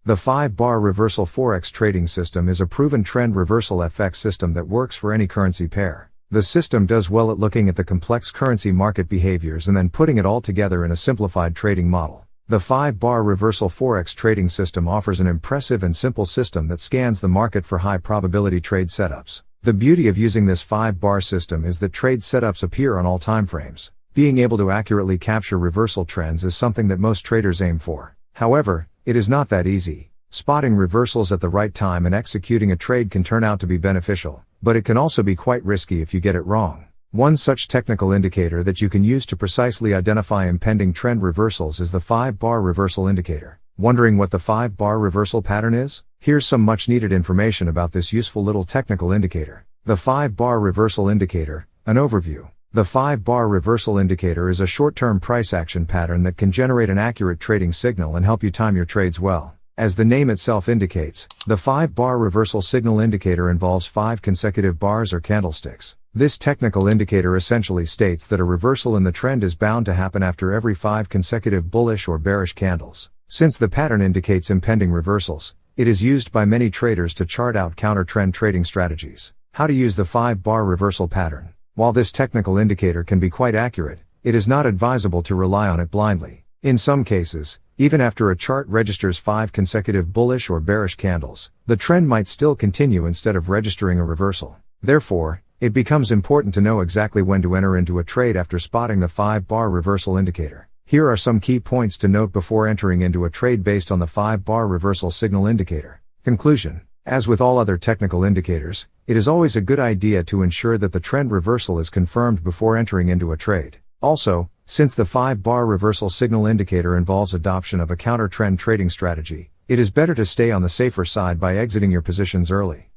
The 5-bar reversal Forex trading system is a proven trend reversal FX system that works for any currency pair. The system does well at looking at the complex currency market behaviors and then putting it all together in a simplified trading model. The 5-bar reversal Forex trading system offers an impressive and simple system that scans the market for high probability trade setups. The beauty of using this 5-bar system is that trade setups appear on all time frames. Being able to accurately capture reversal trends is something that most traders aim for. However, it is not that easy. Spotting reversals at the right time and executing a trade can turn out to be beneficial, but it can also be quite risky if you get it wrong. One such technical indicator that you can use to precisely identify impending trend reversals is the 5-bar reversal indicator. Wondering what the 5-bar reversal pattern is? Here's some much needed information about this useful little technical indicator. The 5-bar reversal indicator, an overview. The 5-bar reversal indicator is a short-term price action pattern that can generate an accurate trading signal and help you time your trades well. As the name itself indicates, the 5-bar reversal signal indicator involves 5 consecutive bars or candlesticks. This technical indicator essentially states that a reversal in the trend is bound to happen after every 5 consecutive bullish or bearish candles. Since the pattern indicates impending reversals, it is used by many traders to chart out counter-trend trading strategies. How to use the 5-bar reversal pattern? While this technical indicator can be quite accurate, it is not advisable to rely on it blindly. In some cases, even after a chart registers 5 consecutive bullish or bearish candles, the trend might still continue instead of registering a reversal. Therefore, it becomes important to know exactly when to enter into a trade after spotting the 5-bar reversal indicator. Here are some key points to note before entering into a trade based on the 5-bar reversal signal indicator. Conclusion. As with all other technical indicators, it is always a good idea to ensure that the trend reversal is confirmed before entering into a trade. Also, since the 5-bar reversal signal indicator involves adoption of a counter-trend trading strategy, it is better to stay on the safer side by exiting your positions early.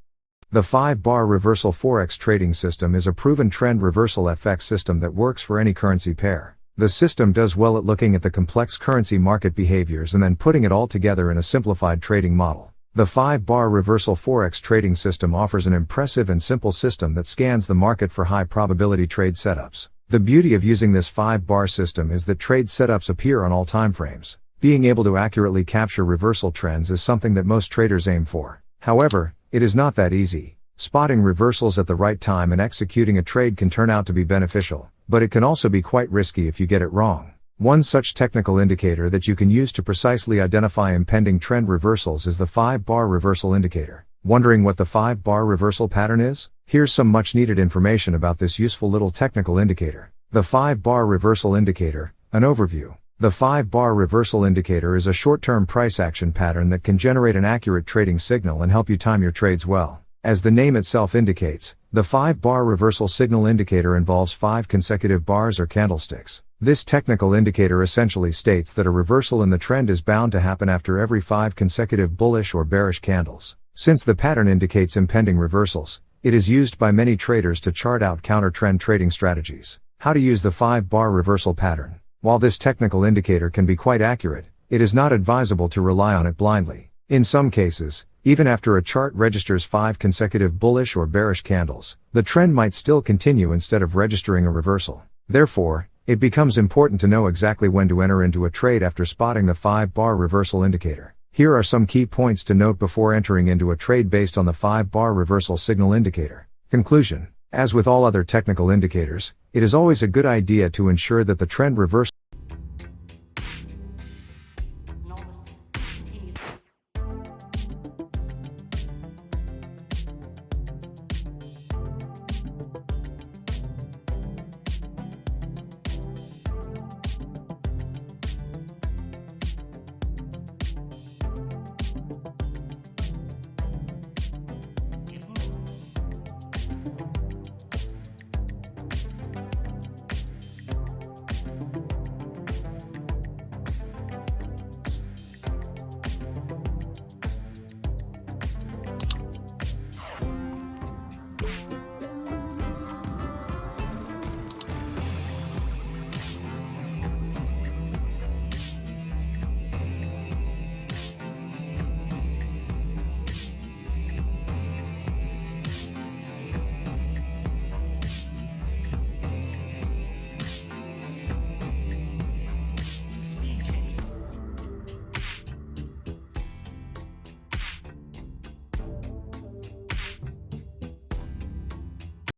The 5-bar reversal Forex trading system is a proven trend reversal FX system that works for any currency pair. The system does well at looking at the complex currency market behaviors and then putting it all together in a simplified trading model. The 5-bar reversal Forex trading system offers an impressive and simple system that scans the market for high probability trade setups. The beauty of using this 5-bar system is that trade setups appear on all time frames. Being able to accurately capture reversal trends is something that most traders aim for. However, it is not that easy. Spotting reversals at the right time and executing a trade can turn out to be beneficial, but it can also be quite risky if you get it wrong. One such technical indicator that you can use to precisely identify impending trend reversals is the 5-bar reversal indicator. Wondering what the 5-bar reversal pattern is? Here's some much needed information about this useful little technical indicator. The 5-bar reversal indicator, an overview. The 5-bar reversal indicator is a short-term price action pattern that can generate an accurate trading signal and help you time your trades well. As the name itself indicates, the 5-bar reversal signal indicator involves 5 consecutive bars or candlesticks. This technical indicator essentially states that a reversal in the trend is bound to happen after every 5 consecutive bullish or bearish candles. Since the pattern indicates impending reversals, it is used by many traders to chart out counter-trend trading strategies. How to use the 5-bar reversal pattern? While this technical indicator can be quite accurate, it is not advisable to rely on it blindly. In some cases, even after a chart registers 5 consecutive bullish or bearish candles, the trend might still continue instead of registering a reversal. Therefore, it becomes important to know exactly when to enter into a trade after spotting the 5-bar reversal indicator. Here are some key points to note before entering into a trade based on the 5-bar reversal signal indicator. Conclusion. As with all other technical indicators, it is always a good idea to ensure that the trend reversal